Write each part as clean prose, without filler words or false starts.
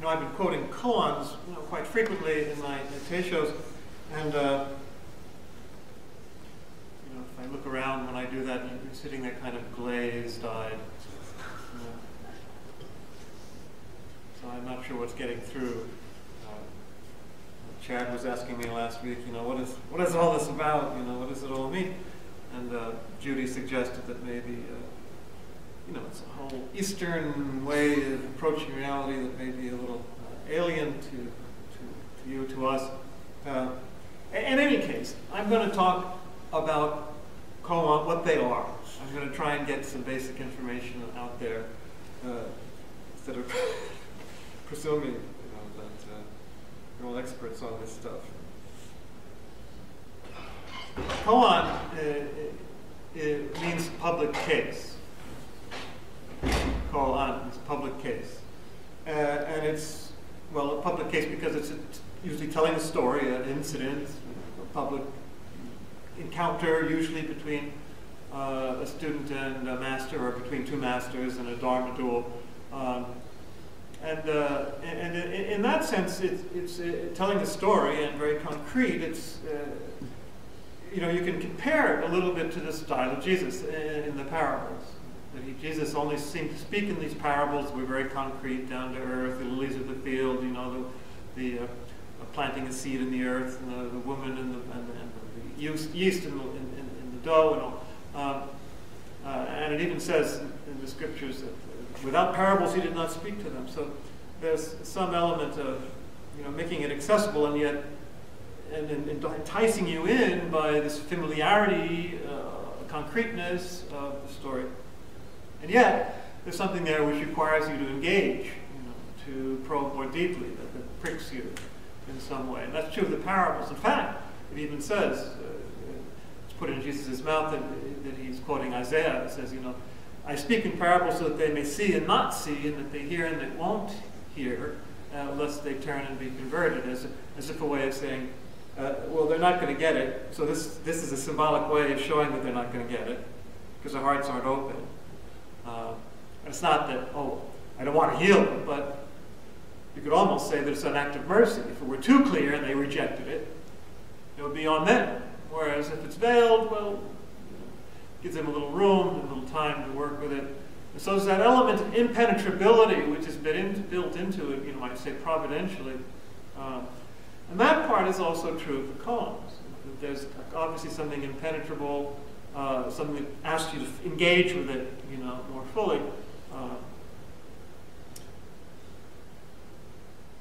I've been quoting Koans, quite frequently in my teishos, and if I look around when I do that, you're sitting there kind of glazed-eyed. So I'm not sure what's getting through. Chad was asking me last week, what is all this about? What does it all mean? And Judy suggested that maybe, it's a whole Eastern way of approaching reality that may be a little alien to you, to us. In any case, I'm going to talk about koan, what they are. I'm going to try and get some basic information out there instead of presuming that you're all experts on this stuff. Koan it means public case. Koan means public case. And it's, a public case because it's usually telling a story, an incident, a public encounter, usually between a student and a master, or between two masters in a dharma duel. And in that sense, it's telling a story and very concrete. It's you can compare it a little bit to the style of Jesus in the parables. Jesus only seemed to speak in these parables. We're very concrete, down to earth. The lilies of the field, the planting a seed in the earth, and the woman and the yeast in the dough, and it even says in the scriptures that without parables he did not speak to them. So there's some element of making it accessible, and yet and enticing you in by this familiarity, concreteness of the story. And yet, there's something there which requires you to engage, to probe more deeply, that pricks you in some way. And that's true of the parables. In fact, it even says, it's put in Jesus' mouth that he's quoting Isaiah. It says, I speak in parables so that they may see and not see, and that they hear and they won't hear, lest they turn and be converted, as if a way of saying, they're not going to get it. So this is a symbolic way of showing that they're not going to get it, because their hearts aren't open. And it's not that, I don't want to heal them, but you could almost say that it's an act of mercy. If it were too clear and they rejected it, it would be on them. Whereas if it's veiled, gives them a little room, a little time to work with it. And so there's that element of impenetrability which has been built into it, you might say providentially. And that part is also true of the koans. There's obviously something impenetrable, something that asks you to engage with it, more fully.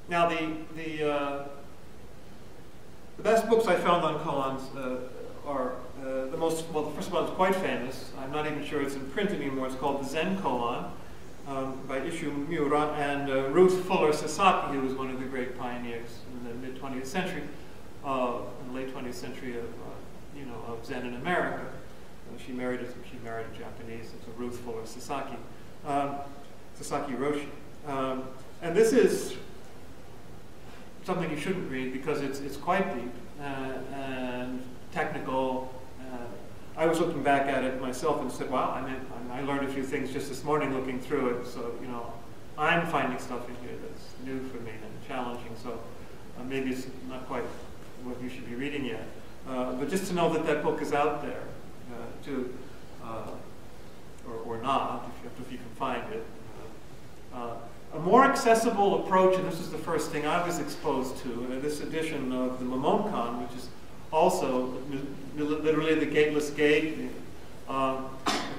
Now, the best books I found on koans are the first one is quite famous. I'm not even sure it's in print anymore. It's called the Zen Koan by Isshu Miura and Ruth Fuller Sasaki, who was one of the great pioneers in the mid-20th century, in the late 20th century of Zen in America. She married a Japanese, it's a Ruth Fuller Sasaki, Sasaki Roshi. And this is something you shouldn't read because it's quite deep and technical. I was looking back at it myself and said, wow, I learned a few things just this morning looking through it. So, I'm finding stuff in here that's new for me and challenging. So maybe it's not quite what you should be reading yet. But just to know that book is out there, or not, if you can find it. A more accessible approach, and this is the first thing I was exposed to, this edition of the Mamonkan, which is also literally the Gateless Gate, a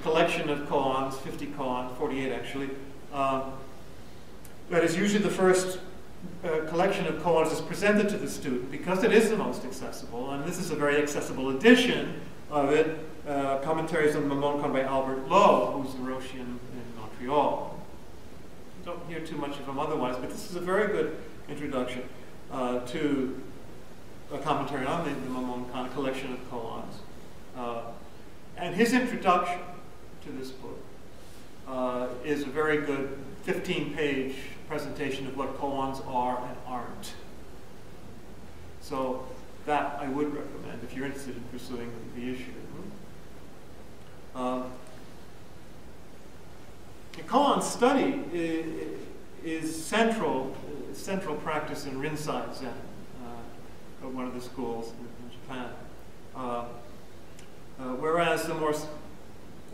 collection of koans, 50 koans, 48 actually. That is usually the first collection of koans is presented to the student because it is the most accessible, and this is a very accessible edition of it. Commentaries on the Mamonkan by Albert Lowe, who's a Roshi in Montreal. Don't hear too much of him otherwise, but this is a very good introduction to a commentary on the Mamonkan, a collection of koans. And his introduction to this book is a very good 15-page presentation of what koans are and aren't. So that I would recommend if you're interested in pursuing the issue. The koan study is central central practice in Rinzai Zen, one of the schools in Japan. Whereas the more,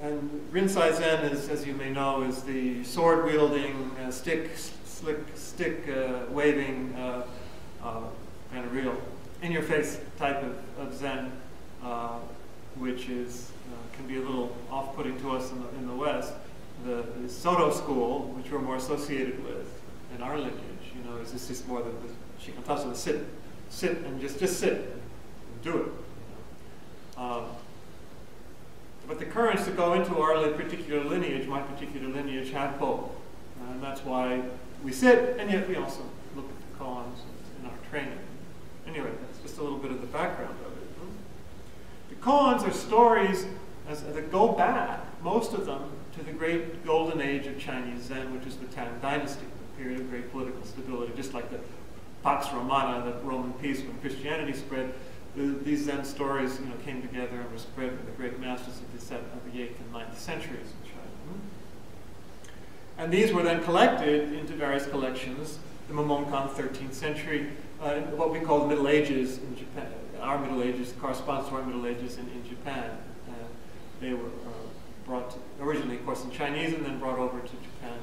and Rinzai Zen is, as you may know, is the sword-wielding, stick waving, kind of real in-your-face type of Zen, which is can be a little off-putting to us in the West. The Soto school, which we're more associated with in our lineage, you know, is just more the Shikantazo, the sit and just sit and do it. You know. But the currents that go into our particular lineage, my particular lineage, have both. And that's why we sit, and yet we also look at the koans in our training. Anyway, that's just a little bit of the background of it. The koans are stories that go back, most of them, to the great golden age of Chinese Zen, which is the Tang Dynasty, a period of great political stability, just like the Pax Romana, the Roman peace when Christianity spread. These Zen stories, you know, came together and were spread by the great masters of the 8th and 9th centuries in China. And these were then collected into various collections. The Momonkan 13th century, what we call the Middle Ages in Japan. Our Middle Ages corresponds to our Middle Ages in Japan. They were brought originally, of course, in Chinese and then brought over to Japan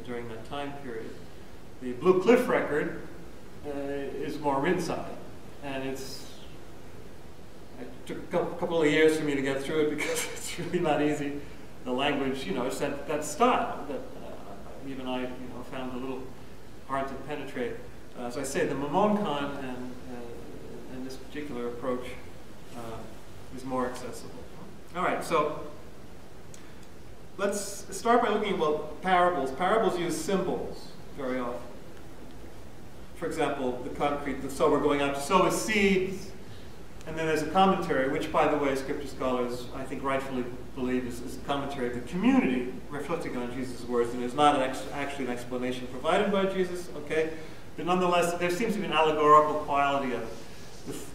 during that time period. The Blue Cliff record is more Rinzai, and it took a couple of years for me to get through it because it's really not easy. The language, you know, it's that style that even I, you know, found a little hard to penetrate. As I say, the Momonkan and this particular approach is more accessible. All right, so let's start by looking at parables. Parables use symbols very often. For example, the concrete, the sower going out to sow his seeds, and then there's a commentary, which, by the way, scripture scholars, I think, rightfully believe is a commentary of the community reflecting on Jesus' words, and is not actually an explanation provided by Jesus, okay? But nonetheless, there seems to be an allegorical quality of it.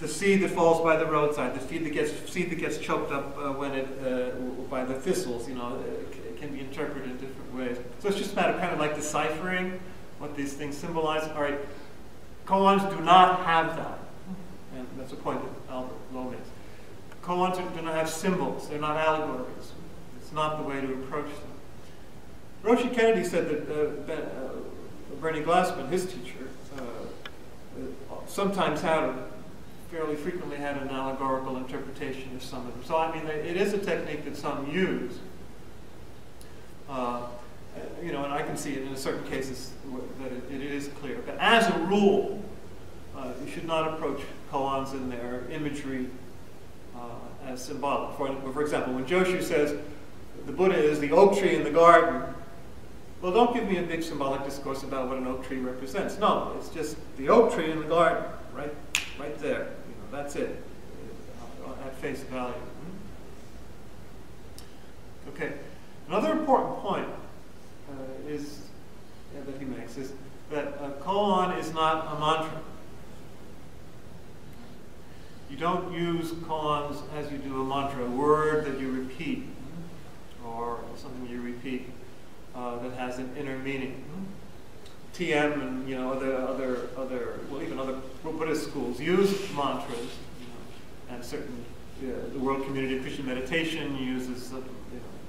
The seed that falls by the roadside, the seed that gets choked up by the thistles, you know, it can be interpreted in different ways. So it's just a matter of kind of like deciphering what these things symbolize. All right, koans do not have that, and that's a point that Albert Lowe makes. Koans do not have symbols; they're not allegories. It's not the way to approach them. Roshi Kennedy said that Bernie Glassman, his teacher, sometimes fairly frequently had an allegorical interpretation of some of them. So I mean, it is a technique that some use. You know, and I can see it in certain cases that it is clear. But as a rule, you should not approach koans in their imagery as symbolic. For example, when Joshu says the Buddha is the oak tree in the garden, well, don't give me a big symbolic discourse about what an oak tree represents. No, it's just the oak tree in the garden, right there. You know, that's it, at face value. Okay. Another important point that he makes is that koan is not a mantra. You don't use koans as you do a mantra, a word that you repeat, or something you repeat that has an inner meaning. TM and, you know, well, even other Buddhist schools use mantras, you know, and certain the World Community of Christian Meditation uses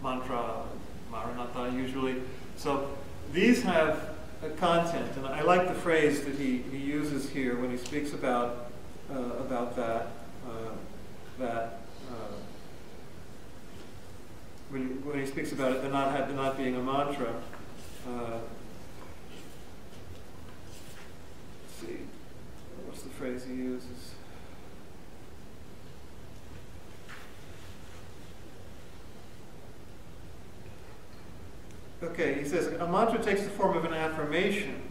mantra, Maranatha usually. So these have a content, and I like the phrase that he uses here when he speaks about when he speaks about it, the not being a mantra. Let's see, what's the phrase he uses? Okay, he says, a mantra takes the form of an affirmation.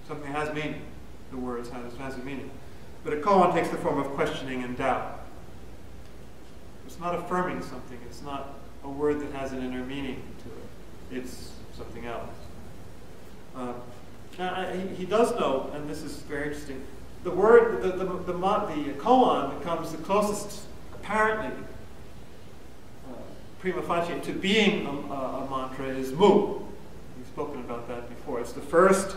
Something has meaning. The words has a meaning. But a koan takes the form of questioning and doubt. It's not affirming something. It's not a word that has an inner meaning to it. It's something else. Now, he does note, and this is very interesting, the word, the koan that comes the closest, apparently, prima facie, to being a mantra is mu. We've spoken about that before. It's the first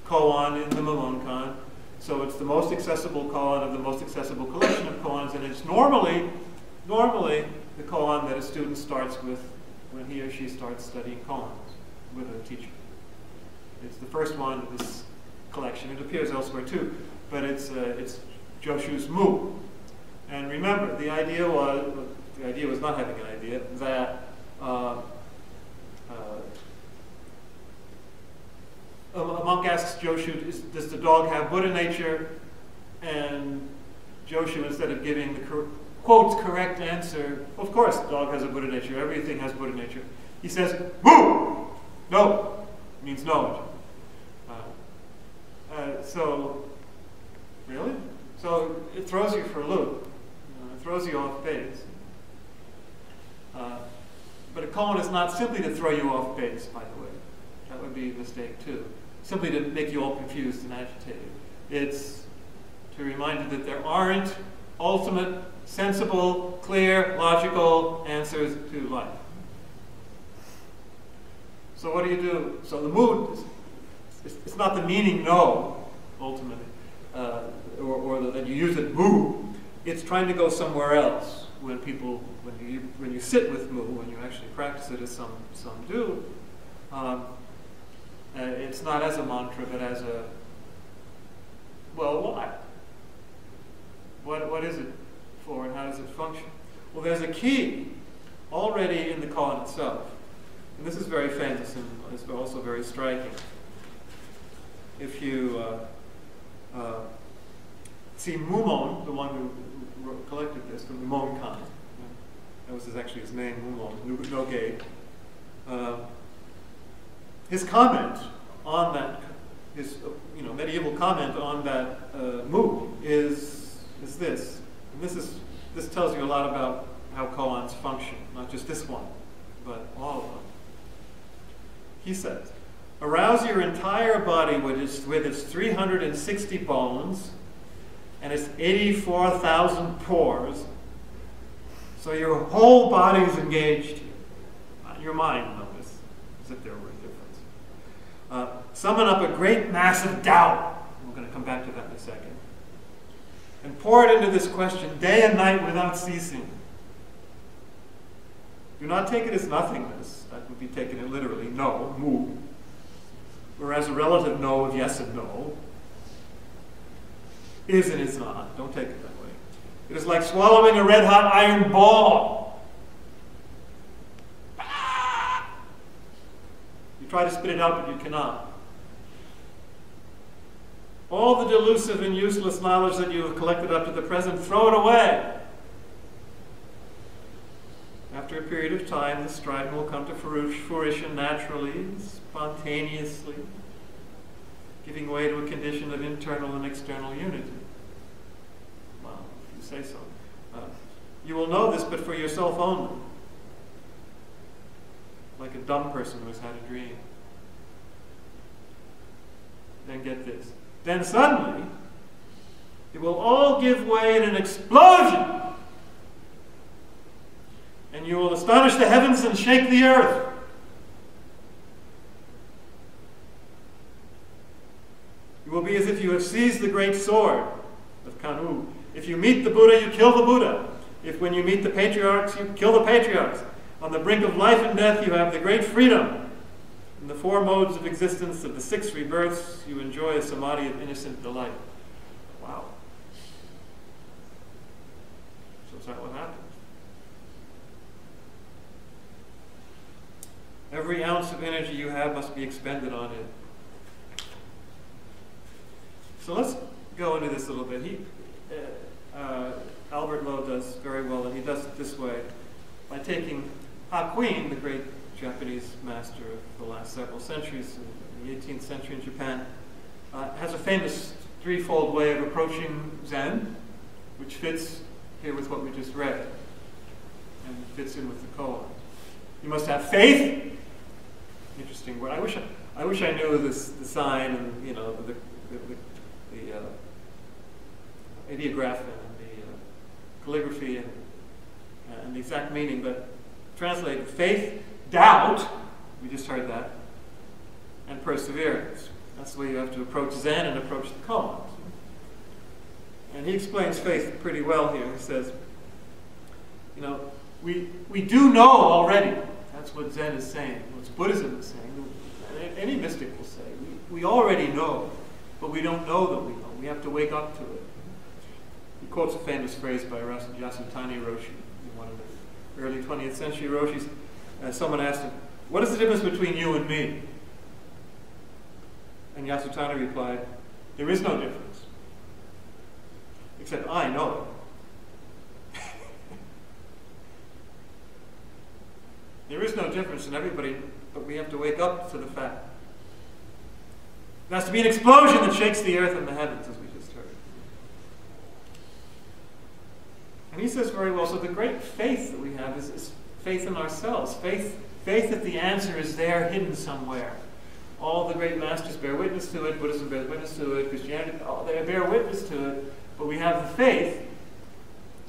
koan in the Mamonkan, so it's the most accessible koan of the most accessible collection of koans, and it's normally the koan that a student starts with when he or she starts studying koans with a teacher. It's the first one of this collection. It appears elsewhere too, but it's Joshu's Mu. And remember, the idea was not having an idea, that a monk asks Joshu, does the dog have Buddha nature? And Joshu, instead of giving the quote correct answer, of course the dog has a Buddha nature, everything has Buddha nature, he says, Mu! No, means knowledge. So, really? So it throws you for a loop. It throws you off base. But a koan is not simply to throw you off base, by the way. That would be a mistake too. Simply to make you all confused and agitated. It's to remind you that there aren't ultimate, sensible, clear, logical answers to life. So what do you do? So the mood, it's not the meaning no, ultimately, or that you use it mu. It's trying to go somewhere else. When you sit with mu, when you actually practice it, as some do, it's not as a mantra, but as a, well, why? What is it for, and how does it function? Well, there's a key already in the koan itself, and this is very famous and is also very striking. If you see Mumon, the one who collected this, the Mumonkan, that was actually his name, Mumon, no-ge. His comment on that, his medieval comment on that mu is this. And this tells you a lot about how koans function, not just this one, but all of them. He says, arouse your entire body with its 360 bones and its 84,000 pores, so your whole body is engaged. Your mind, notice, as if there were a difference. Summon up a great mass of doubt. We're going to come back to that in a second. And pour it into this question day and night without ceasing. Do not take it as nothingness. That would be taken it literally. No, mu. Whereas a relative no of yes and no is and is not. Don't take it that way. It is like swallowing a red-hot iron ball. You try to spit it out, but you cannot. All the delusive and useless knowledge that you have collected up to the present, throw it away. After a period of time, the striving will come to fruition naturally, spontaneously, giving way to a condition of internal and external unity. Well, if you say so. You will know this, but for yourself only. Like a dumb person who has had a dream. Then get this. Then suddenly, it will all give way in an explosion. And you will astonish the heavens and shake the earth. You will be as if you have seized the great sword of Kanu. If you meet the Buddha, you kill the Buddha. If when you meet the patriarchs, you kill the patriarchs. On the brink of life and death, you have the great freedom. In the four modes of existence of the 6 rebirths, you enjoy a samadhi of innocent delight. Wow. So is that what happens? Every ounce of energy you have must be expended on it. So let's go into this a little bit. Albert Lowe does very well, and he does it this way, by taking Hakuin, the great Japanese master of the last several centuries, in the 18th century in Japan, has a famous threefold way of approaching Zen, which fits here with what we just read, and fits in with the koan. You must have faith. Interesting word. I wish I knew the sign and the ideograph and the calligraphy and the exact meaning, but translated faith, doubt. We just heard that. and perseverance. That's the way you have to approach Zen and approach the koans. And he explains faith pretty well here. He says, you know, we do know already. That's what Zen is saying, what Buddhism is saying. Any mystic will say, we already know, but we don't know that we know. We have to wake up to it. He quotes a famous phrase by Yasutani Roshi, one of the early 20th century Roshis. Someone asked him, what is the difference between you and me? And Yasutani replied, there is no difference, except I know it. There is no difference in everybody, but we have to wake up to the fact. There has to be an explosion that shakes the earth and the heavens, as we just heard. And he says very well, so the great faith that we have is faith in ourselves. Faith that the answer is there, hidden somewhere. All the great masters bear witness to it. Buddhism bears witness to it. Christianity, they bear witness to it. But we have the faith,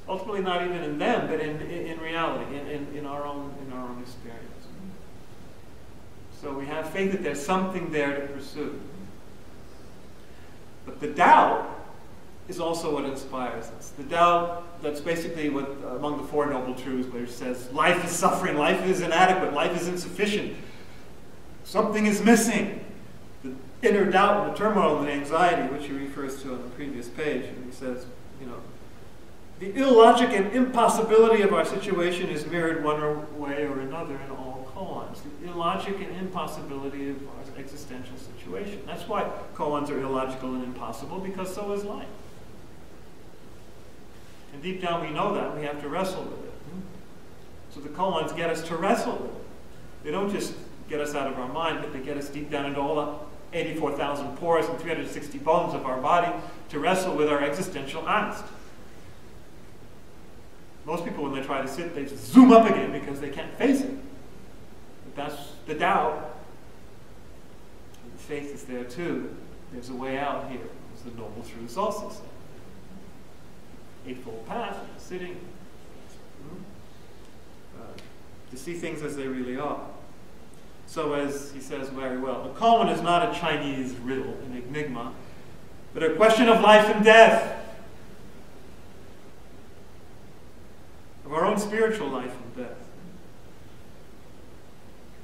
ultimately not even in them, but in reality, in our own experience. So we have faith that there's something there to pursue. But the doubt is also what inspires us. The doubt, that's basically what, among the Four Noble Truths, where it says, life is suffering, life is inadequate, life is insufficient. Something is missing. The inner doubt and the turmoil and the anxiety, which he refers to on the previous page. And he says, you know, the illogic and impossibility of our situation is mirrored one way or another in all koans. The illogic and impossibility of our existential situation. That's why koans are illogical and impossible, because so is life. And deep down we know that, we have to wrestle with it. So the koans get us to wrestle with it. They don't just get us out of our mind, but they get us deep down into all the 84,000 pores and 360 bones of our body to wrestle with our existential angst. Most people, when they try to sit, they zoom up again because they can't face it. But that's the doubt. And the faith is there too. There's a way out here, as the Noble Truths also say. Eightfold Path, sitting, to see things as they really are. So as he says very well, the koan is not a Chinese riddle, an enigma, but a question of life and death. Of our own spiritual life and death.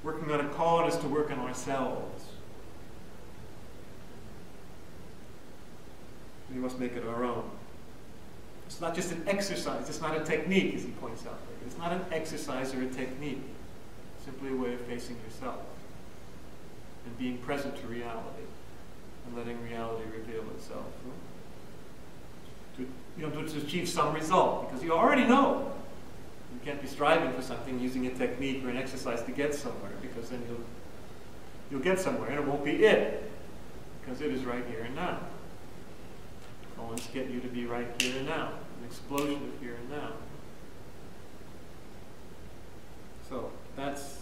Working on a koan is to work on ourselves. We must make it our own. It's not just an exercise, it's not a technique, as he points out later. It's not an exercise or a technique. It's simply a way of facing yourself and being present to reality and letting reality reveal itself. To achieve some result, because you already know. You can't be striving for something using a technique or an exercise to get somewhere, because then you'll get somewhere and it won't be it, because it is right here and now. Koans get you to be right here and now, an explosion of here and now. So that's,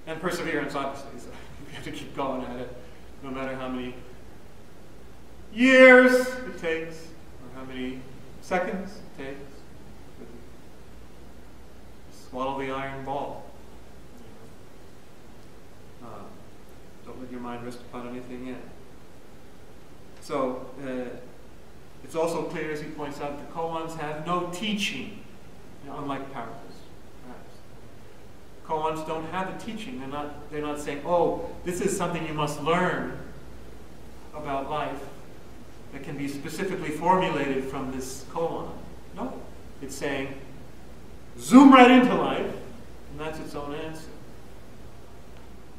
and perseverance obviously, so you have to keep going at it, no matter how many years it takes, or how many seconds it takes. Swallow the iron ball. Don't let your mind rest upon anything yet. So, it's also clear, as he points out, the koans have no teaching, unlike parables. Koans don't have a teaching. They're not saying, oh, this is something you must learn about life that can be specifically formulated from this koan. No. It's saying, zoom right into life, and that's its own answer.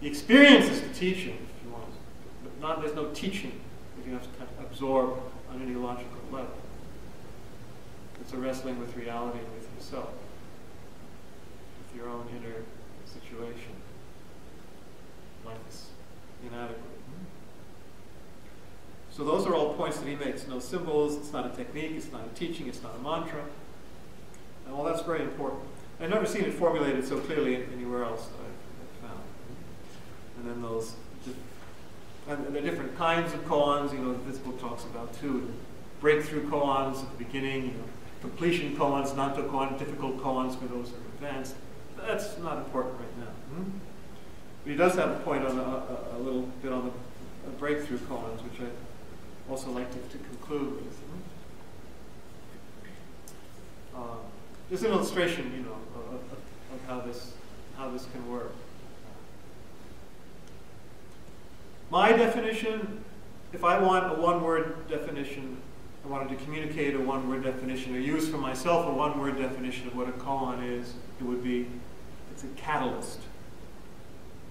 The experience is the teaching, if you want, but there's no teaching that you have to kind of absorb on any logical level. It's a wrestling with reality and with yourself, with your own inner situation. Life is inadequate. So those are all points that he makes. No symbols, it's not a technique, it's not a teaching, it's not a mantra. And all that's very important. I've never seen it formulated so clearly anywhere else that I've found. And then those, and there are different kinds of koans, this book talks about too. Breakthrough koans at the beginning, completion koans, nanto koan, difficult koans for those who are advanced. That's not important right now. But he does have a point on a little bit on the breakthrough koans, which I also like to conclude with. There's an illustration, you know, of how this can work. My definition, if I want a one-word definition, I wanted to communicate a one-word definition or use for myself a one-word definition of what a koan is, it would be, it's a catalyst.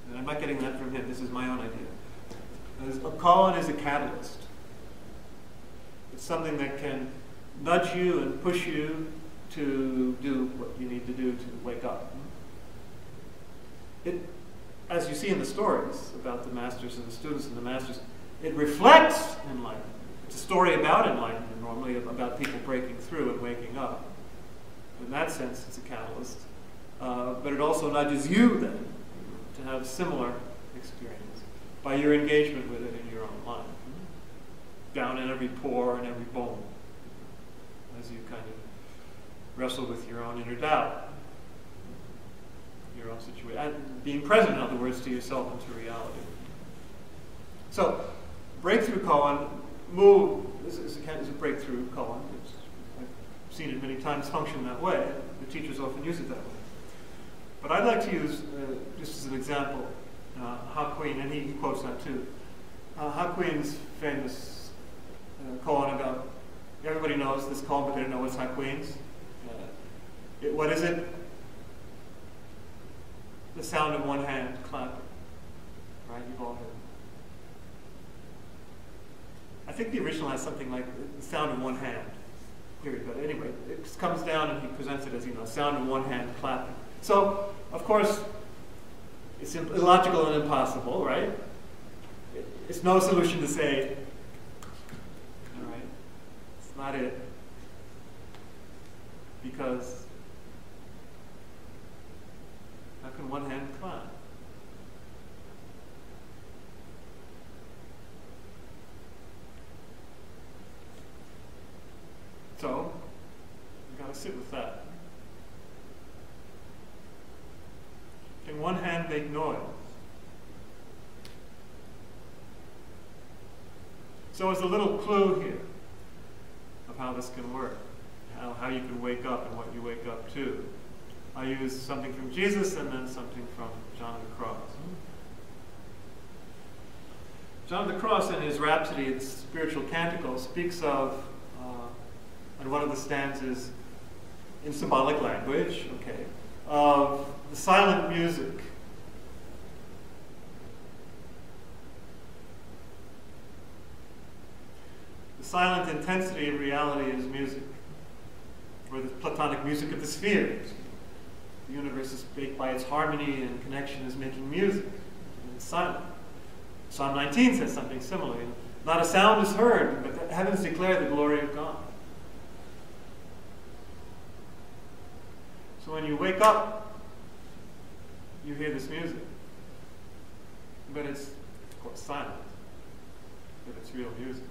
And I'm not getting that from him, this is my own idea. A koan is a catalyst. It's something that can nudge you and push you to do what you need to do to wake up. It, as you see in the stories about the masters and the students and the masters, it reflects enlightenment. It's a story about enlightenment, normally about people breaking through and waking up. In that sense, it's a catalyst. But it also nudges you then to have similar experience by your engagement with it in your own life. Down in every pore and every bone, as you kind of wrestle with your own inner doubt, your own situation, and being present, in other words, to yourself and to reality. So, breakthrough koan, is a breakthrough koan. I've seen it many times function that way. The teachers often use it that way. But I'd like to use, just as an example, Hakuin, and he quotes that too. Hakuin's famous koan about, everybody knows this koan, but they don't know what's Hakuin's. What is it? The sound of one hand clapping. Right? You've all heard it. I think the original has something like the sound of one hand. Period. But anyway, it just comes down and he presents it as, you know, sound of one hand clapping. So, of course, it's illogical and impossible, right? It's no solution to say, all right, it's not it. Because how can one hand clap? So, you've got to sit with that. Can one hand make noise? So as a little clue here of how this can work, how you can wake up and what you wake up to, I use something from Jesus and then something from John of the Cross. John of the Cross, in his Rhapsody, the spiritual canticle, speaks of, in one of the stanzas, in symbolic language, okay, of the silent music. The silent intensity of reality is music, or the Platonic music of the spheres. The universe is baked by its harmony and connection is making music, and it's silent. Psalm 19 says something similar. Not a sound is heard, but the heavens declare the glory of God. So when you wake up, you hear this music. But it's, of course, silent. But it's real music.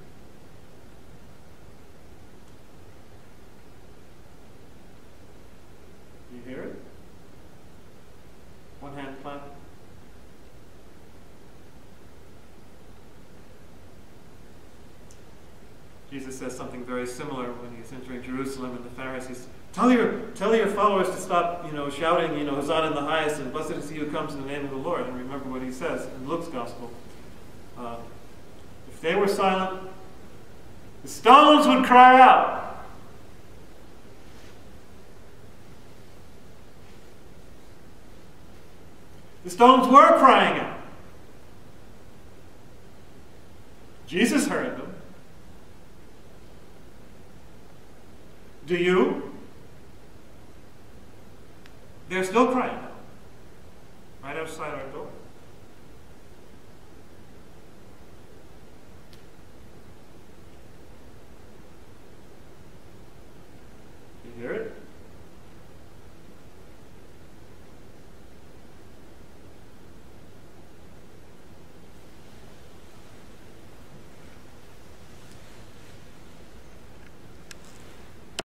You hear it? One hand clap. Jesus says something very similar when he's entering Jerusalem, and the Pharisees, tell your followers to stop, shouting, Hosanna in the highest, and blessed is he who comes in the name of the Lord. And remember what he says in Luke's gospel. If they were silent, the stones would cry out. The stones were crying out. Jesus heard them. Do you? They're still crying out. Right outside our door.